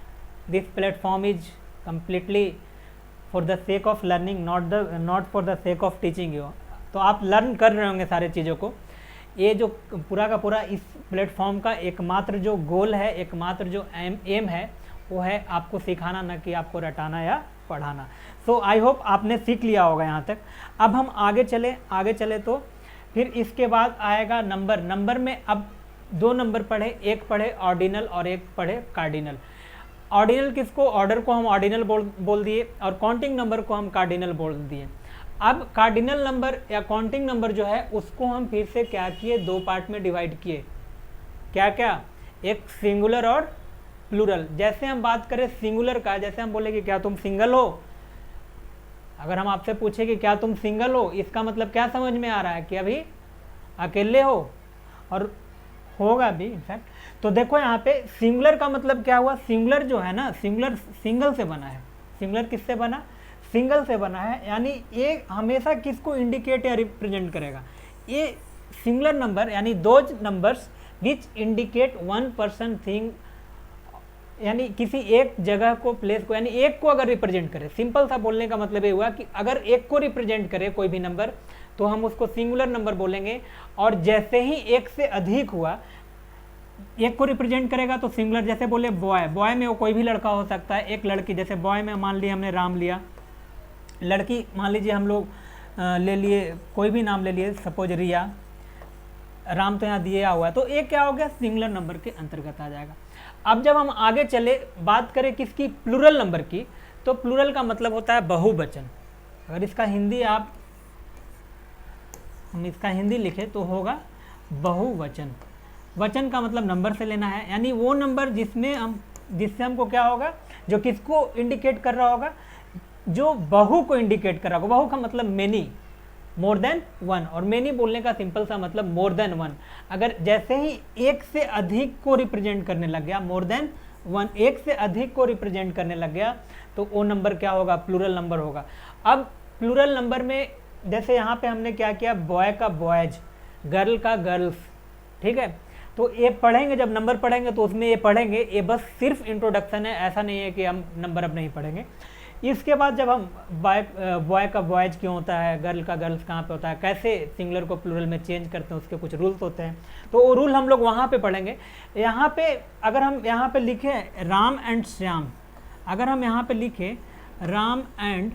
this platform is completely for the sake of learning, not for the sake of teaching you. तो आप लर्न कर रहे होंगे सारे चीज़ों को। ये जो पूरा का पूरा इस प्लेटफॉर्म का एकमात्र जो गोल है, एकमात्र जो एम है, वो है आपको सिखाना, न कि आपको रटाना या पढ़ाना। सो आई होप आपने सीख लिया होगा यहाँ तक। अब हम आगे चले तो फिर इसके बाद आएगा नंबर। नंबर में अब 2 नंबर पढ़े, एक पढ़े ऑर्डिनल और एक पढ़े कार्डिनल। ऑर्डिनल किसको, ऑर्डर को हम ऑर्डिनल बोल दिए और काउंटिंग नंबर को हम कार्डिनल बोल दिए। अब कार्डिनल नंबर या काउंटिंग नंबर जो है उसको हम फिर से क्या किए, 2 पार्ट में डिवाइड किए। क्या क्या, एक सिंगुलर और प्लूरल। जैसे हम बात करें सिंगुलर का, जैसे हम बोले कि क्या तुम सिंगल हो, अगर हम आपसे पूछे कि क्या तुम सिंगल हो, इसका मतलब क्या समझ में आ रहा है कि अभी अकेले हो, और होगा भी इनफैक्ट। तो देखो यहाँ पे सिंगुलर का मतलब क्या हुआ, सिंगुलर जो है ना, सिंगुलर सिंगल से बना है। सिंगुलर किससे बना, सिंगल से बना है, यानी ये हमेशा किसको इंडिकेट या रिप्रेजेंट करेगा, ये सिंगुलर नंबर, यानी those numbers which indicate one person thing, यानी किसी एक जगह को, प्लेस को, यानी एक को अगर रिप्रेजेंट करे। सिंपल सा बोलने का मतलब ये हुआ कि अगर एक को रिप्रेजेंट करे कोई भी नंबर तो हम उसको सिंगुलर नंबर बोलेंगे। और जैसे ही एक से अधिक हुआ, एक को रिप्रेजेंट करेगा तो सिंगुलर। जैसे बोले बॉय, बॉय में वो कोई भी लड़का हो सकता है, एक लड़की, जैसे बॉय में मान लिया हमने राम लिया, लड़की मान लीजिए हम लोग ले लिए, कोई भी नाम ले लिए, सपोज रिया, राम तो यहाँ दिया हुआ है, तो एक क्या हो गया, सिंगुलर नंबर के अंतर्गत आ जाएगा। अब जब हम आगे चले, बात करें किसकी, प्लूरल नंबर की, तो प्लूरल का मतलब होता है बहुवचन। अगर इसका हिंदी हम इसका हिंदी लिखे तो होगा बहुवचन। वचन का मतलब नंबर से लेना है, यानी वो नंबर जिससे हमको क्या होगा, जो किसको इंडिकेट कर रहा होगा, जो बहु को इंडिकेट कर रहा होगा। बहु का मतलब मेनी, मोर देन वन, और मेनी बोलने का सिंपल सा मतलब मोर देन वन। अगर जैसे ही एक से अधिक को रिप्रेजेंट करने लग गया, मोर देन वन, एक से अधिक को रिप्रेजेंट करने लग गया, तो वो नंबर क्या होगा, प्लूरल नंबर होगा। अब प्लूरल नंबर में जैसे यहाँ पे हमने क्या किया, बॉय का बॉयज, गर्ल का गर्ल्स, ठीक है। तो ये पढ़ेंगे, जब नंबर पढ़ेंगे तो उसमें ये पढ़ेंगे, ये बस सिर्फ इंट्रोडक्शन है, ऐसा नहीं है कि हम नंबर अब नहीं पढ़ेंगे। इसके बाद जब हम बॉय का बॉयज क्यों होता है, गर्ल का गर्ल्स कहाँ पे होता है, कैसे सिंगुलर को प्लूरल में चेंज करते हैं, उसके कुछ रूल्स होते हैं, तो वो रूल हम लोग वहाँ पे पढ़ेंगे। यहाँ पे अगर हम यहाँ पे लिखें राम एंड श्याम, अगर हम यहाँ पे लिखें राम एंड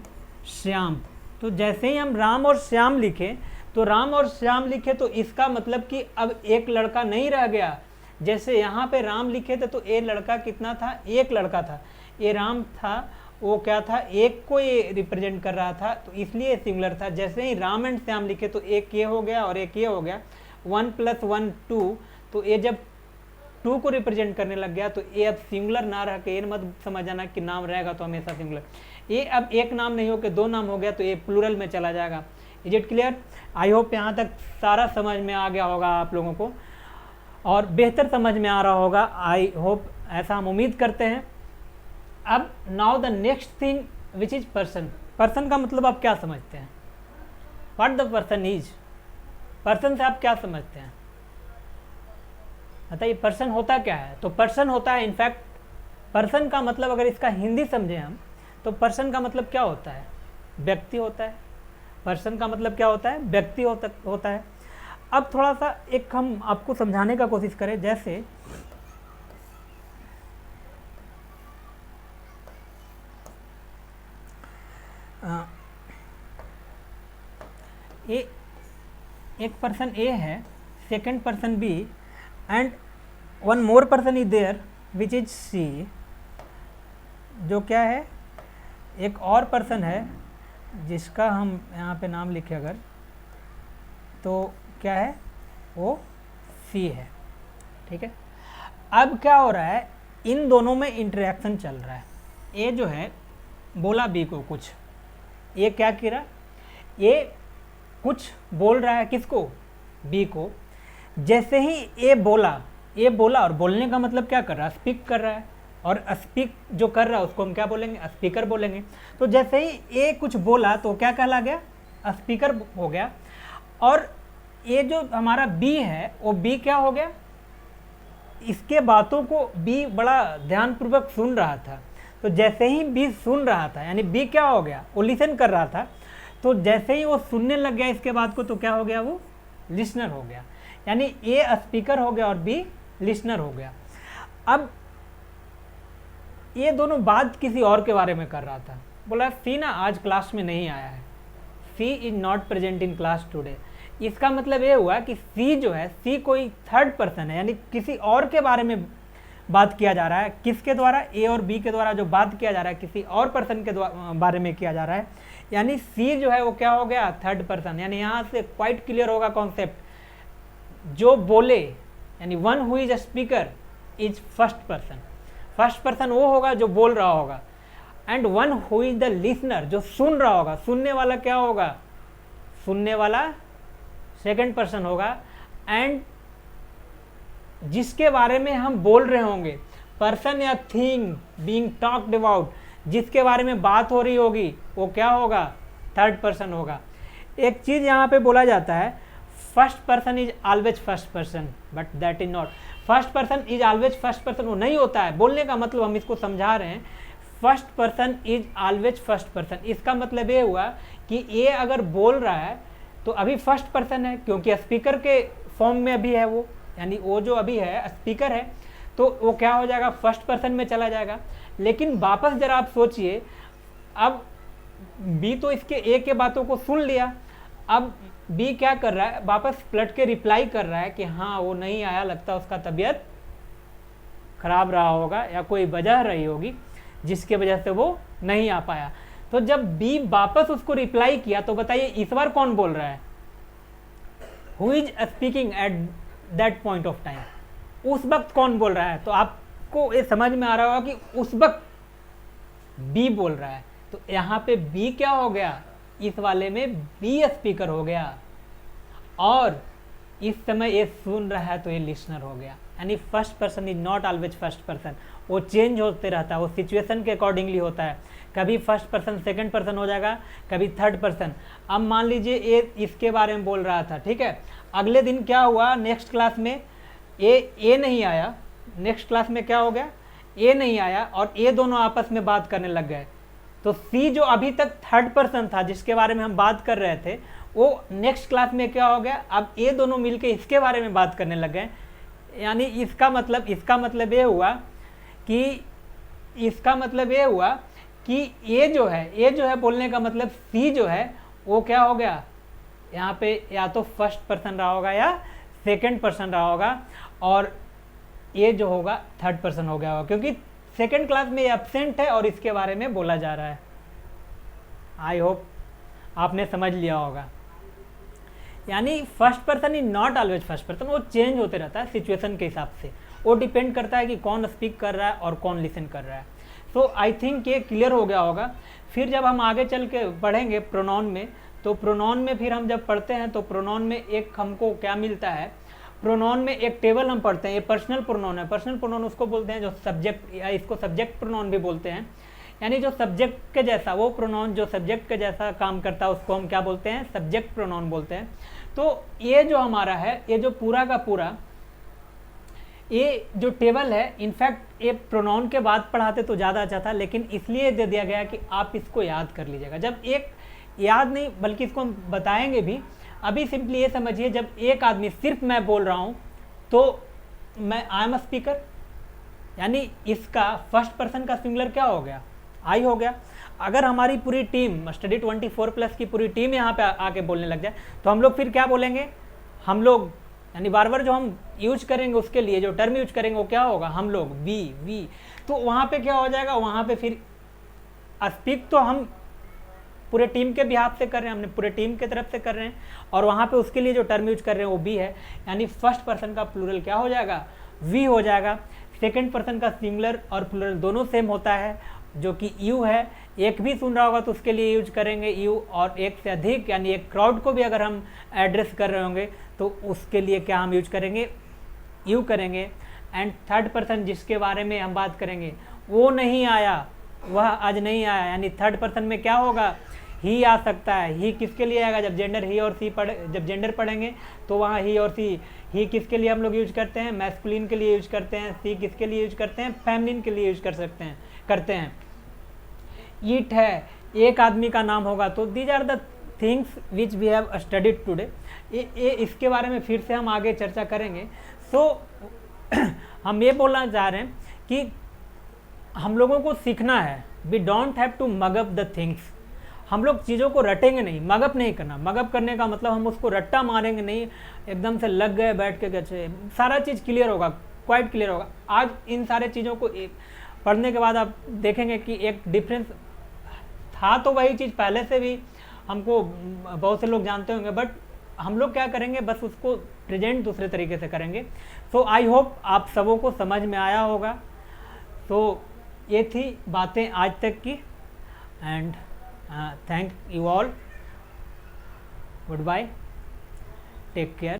श्याम, तो जैसे ही हम राम और श्याम लिखें, तो राम और श्याम लिखे तो इसका मतलब कि अब एक लड़का नहीं रह गया। जैसे यहाँ पे राम लिखे थे तो ये लड़का कितना था, एक लड़का था, ये राम था, वो क्या था, एक को ये रिप्रेजेंट कर रहा था, तो इसलिए सिंगुलर था। जैसे ही राम एंड श्याम लिखे तो एक ये हो गया और एक ये हो गया, 1 + 1 2, तो ये जब 2 को रिप्रेजेंट करने लग गया तो ये अब सिंगुलर ना रह के, ये मत समझ जाना कि नाम रहेगा तो हमेशा सिंगुलर, ये अब एक नाम नहीं हो के 2 नाम हो गया तो ये प्लूरल में चला जाएगा। Is it clear? I hope यहाँ तक सारा समझ में आ गया होगा आप लोगों को, और बेहतर समझ में आ रहा होगा, आई होप, ऐसा हम उम्मीद करते हैं। अब now the next thing which is person. Person का मतलब आप क्या समझते हैं, what the person is? Person से आप क्या समझते हैं, बताइए पर्सन होता क्या है? तो पर्सन होता है, इनफैक्ट पर्सन का मतलब अगर इसका हिंदी समझें हम तो पर्सन का मतलब क्या होता है? व्यक्ति होता है। पर्सन का मतलब क्या होता है? व्यक्ति होता है। अब थोड़ा सा एक हम आपको समझाने का कोशिश करें, जैसे एक पर्सन ए है, second person B and one more person is there which is C. जो क्या है, एक और पर्सन है जिसका हम यहाँ पे नाम लिखे अगर, तो क्या है वो सी है, ठीक है। अब क्या हो रहा है, इन दोनों में इंटरेक्शन चल रहा है। ए जो है बोला बी को कुछ, ये क्या कह रहा, ये कुछ बोल रहा है किसको? बी को। जैसे ही ए बोला और बोलने का मतलब क्या कर रहा है? स्पीक कर रहा है, और स्पीक जो कर रहा है उसको हम क्या बोलेंगे? स्पीकर बोलेंगे। तो जैसे ही ए कुछ बोला तो क्या कहला गया? स्पीकर हो गया। और ये जो हमारा बी है वो बी क्या हो गया? इसके बातों को बी बड़ा ध्यानपूर्वक सुन रहा था। तो जैसे ही बी सुन रहा था, यानी बी क्या हो गया? वो लिसन कर रहा था। तो जैसे ही वो सुनने लग गया इसके बात को, तो क्या हो गया? वो लिसनर हो गया। यानी ए स्पीकर हो गया और बी लिसनर हो गया। अब ये दोनों बात किसी और के बारे में कर रहा था। बोला सी ना आज क्लास में नहीं आया है, she is not present in class today. इसका मतलब ये हुआ कि सी जो है, सी कोई थर्ड पर्सन है, यानी किसी और के बारे में बात किया जा रहा है। किसके द्वारा? ए और बी के द्वारा जो बात किया जा रहा है किसी और पर्सन के बारे में किया जा रहा है। यानी सी जो है वो क्या हो गया? Third person. यानी यहाँ से क्वाइट क्लियर होगा कॉन्सेप्ट, जो बोले यानी one who is a speaker is first person. First person वो होगा जो बोल रहा होगा, and one who is the listener जो सुन रहा होगा, सुनने वाला क्या होगा? सुनने वाला सेकंड पर्सन होगा। एंड जिसके बारे में हम बोल रहे होंगे, पर्सन या थिंग बीइंग टॉक्ड अबाउट, जिसके बारे में बात हो रही होगी, वो क्या होगा? थर्ड पर्सन होगा। एक चीज यहाँ पे बोला जाता है, first person is always first person, but that is not. First person is always first person वो नहीं होता है। बोलने का मतलब हम इसको समझा रहे हैं, first person is always first person. इसका मतलब ये हुआ कि ये अगर बोल रहा है तो अभी फर्स्ट पर्सन है, क्योंकि स्पीकर के फॉर्म में अभी है वो, यानी वो जो अभी है स्पीकर है, तो वो क्या हो जाएगा? फर्स्ट पर्सन में चला जाएगा। लेकिन वापस जरा आप सोचिए, अब बी तो इसके ए के बातों को सुन लिया, अब बी क्या कर रहा है? वापस पलट के रिप्लाई कर रहा है कि हाँ वो नहीं आया, लगता उसका तबीयत खराब रहा होगा या कोई वजह रही होगी जिसके वजह से वो नहीं आ पाया। तो जब बी वापस उसको रिप्लाई किया तो बताइए इस बार कौन बोल रहा है? Who is speaking at that point of time? उस वक्त कौन बोल रहा है? तो आपको ये समझ में आ रहा होगा कि उस वक्त बी बोल रहा है। तो यहाँ पे बी क्या हो गया? इस वाले में बी स्पीकर हो गया, और इस समय ये सुन रहा है तो ये लिसनर हो गया। यानी first person is not always first person, वो चेंज होते रहता है, वो सिचुएशन के अकॉर्डिंगली होता है। कभी फर्स्ट पर्सन सेकंड पर्सन हो जाएगा, कभी थर्ड पर्सन। अब मान लीजिए ये इसके बारे में बोल रहा था, ठीक है। अगले दिन क्या हुआ? नेक्स्ट क्लास में ए नहीं आया, नेक्स्ट क्लास में क्या हो गया? ए नहीं आया और ए दोनों आपस में बात करने लग गए। तो सी जो अभी तक थर्ड पर्सन था जिसके बारे में हम बात कर रहे थे, वो नेक्स्ट क्लास में क्या हो गया? अब ए दोनों मिलके इसके बारे में बात करने लग गए। यानी इसका मतलब ये हुआ कि ये जो है बोलने का मतलब सी जो है वो क्या हो गया? यहाँ पे या तो फर्स्ट पर्सन रहा होगा या सेकंड पर्सन रहा होगा, और ये जो होगा थर्ड पर्सन हो गया होगा, क्योंकि सेकंड क्लास में ये एब्सेंट है और इसके बारे में बोला जा रहा है। आई होप आपने समझ लिया होगा। यानी first person is not always first person, वो चेंज होते रहता है सिचुएशन के हिसाब से। वो डिपेंड करता है कि कौन स्पीक कर रहा है और कौन लिसन कर रहा है। सो आई थिंक ये क्लियर हो गया होगा। फिर जब हम आगे चल के पढ़ेंगे प्रोनाउन में, तो प्रोनाउन में फिर हम जब पढ़ते हैं तो प्रोनाउन में एक हमको क्या मिलता है? प्रोनाउन में एक टेबल हम पढ़ते हैं। ये पर्सनल प्रोनाउन है। पर्सनल प्रोनाउन उसको बोलते हैं जो सब्जेक्ट, या इसको सब्जेक्ट प्रोनाउन भी बोलते हैं। यानी जो सब्जेक्ट के जैसा, वो प्रोनाउन जो सब्जेक्ट के जैसा काम करता है उसको हम क्या बोलते हैं? सब्जेक्ट प्रोनाउन बोलते हैं। तो ये जो हमारा है, ये जो पूरा का पूरा ये जो टेबल है, इनफैक्ट ये प्रोनाउन के बाद पढ़ाते तो ज़्यादा अच्छा था, लेकिन इसलिए दे दिया गया कि आप इसको याद कर लीजिएगा। जब एक याद नहीं बल्कि इसको हम बताएंगे भी। अभी सिंपली ये समझिए, जब एक आदमी सिर्फ मैं बोल रहा हूँ तो मैं आई एम अ स्पीकर, यानी इसका फर्स्ट पर्सन का सिंगुलर क्या हो गया, आई हो गया। अगर हमारी पूरी टीम स्टडी 24+ की पूरी टीम यहाँ पे आके बोलने लग जाए तो हम लोग फिर क्या बोलेंगे, हम लोग, यानी बार बार जो हम यूज करेंगे उसके लिए जो टर्म यूज करेंगे वो क्या होगा, हम लोग, वी। तो वहाँ पे क्या हो जाएगा, वहाँ पे फिर स्पीक तो हम पूरे टीम के बिहाफ से कर रहे हैं, हमने पूरे टीम के तरफ से कर रहे हैं, और वहाँ पे उसके लिए जो टर्म यूज कर रहे हैं वो बी है, यानी फर्स्ट पर्सन का प्लूरल क्या हो जाएगा, वी हो जाएगा। सेकंड पर्सन का सिंगुलर और प्लूरल दोनों सेम होता है, जो कि यू है। एक भी सुन रहा होगा तो उसके लिए यूज करेंगे यू, और एक से अधिक यानी एक क्राउड को भी अगर हम एड्रेस कर रहे होंगे तो उसके लिए क्या हम यूज करेंगे, यू करेंगे। एंड थर्ड पर्सन जिसके बारे में हम बात करेंगे वो नहीं आया, वह आज नहीं आया, यानी थर्ड पर्सन में क्या होगा, ही आ सकता है। ही किसके लिए आएगा, जब जेंडर ही और सी जब जेंडर पढ़ेंगे तो वहाँ ही और सी। ही किसके लिए हम लोग यूज करते हैं, मैस्कुलिन के लिए यूज करते हैं। सी किसके लिए यूज करते हैं, फेमिनिन के लिए यूज करते हैं। ईट है, एक आदमी का नाम होगा। तो these are the things which we have studied today. ये इसके बारे में फिर से हम आगे चर्चा करेंगे। सो हम ये बोलना चाह रहे हैं कि हम लोगों को सीखना है, we don't have to mug up the things. हम लोग चीज़ों को रटेंगे नहीं, मगअप नहीं करना। मगअप करने का मतलब हम उसको रट्टा मारेंगे नहीं, एकदम से लग गए बैठ के कैसे, सारा चीज़ क्लियर होगा, क्वाइट क्लियर होगा। आज इन सारे चीज़ों को पढ़ने के बाद आप देखेंगे कि एक डिफरेंस था, तो वही चीज़ पहले से भी हमको बहुत से लोग जानते होंगे, बट हम लोग क्या करेंगे, बस उसको प्रेजेंट दूसरे तरीके से करेंगे। सो आई होप आप सबों को समझ में आया होगा। तो ये थी बातें आज तक की, and thank you all, goodbye, take care।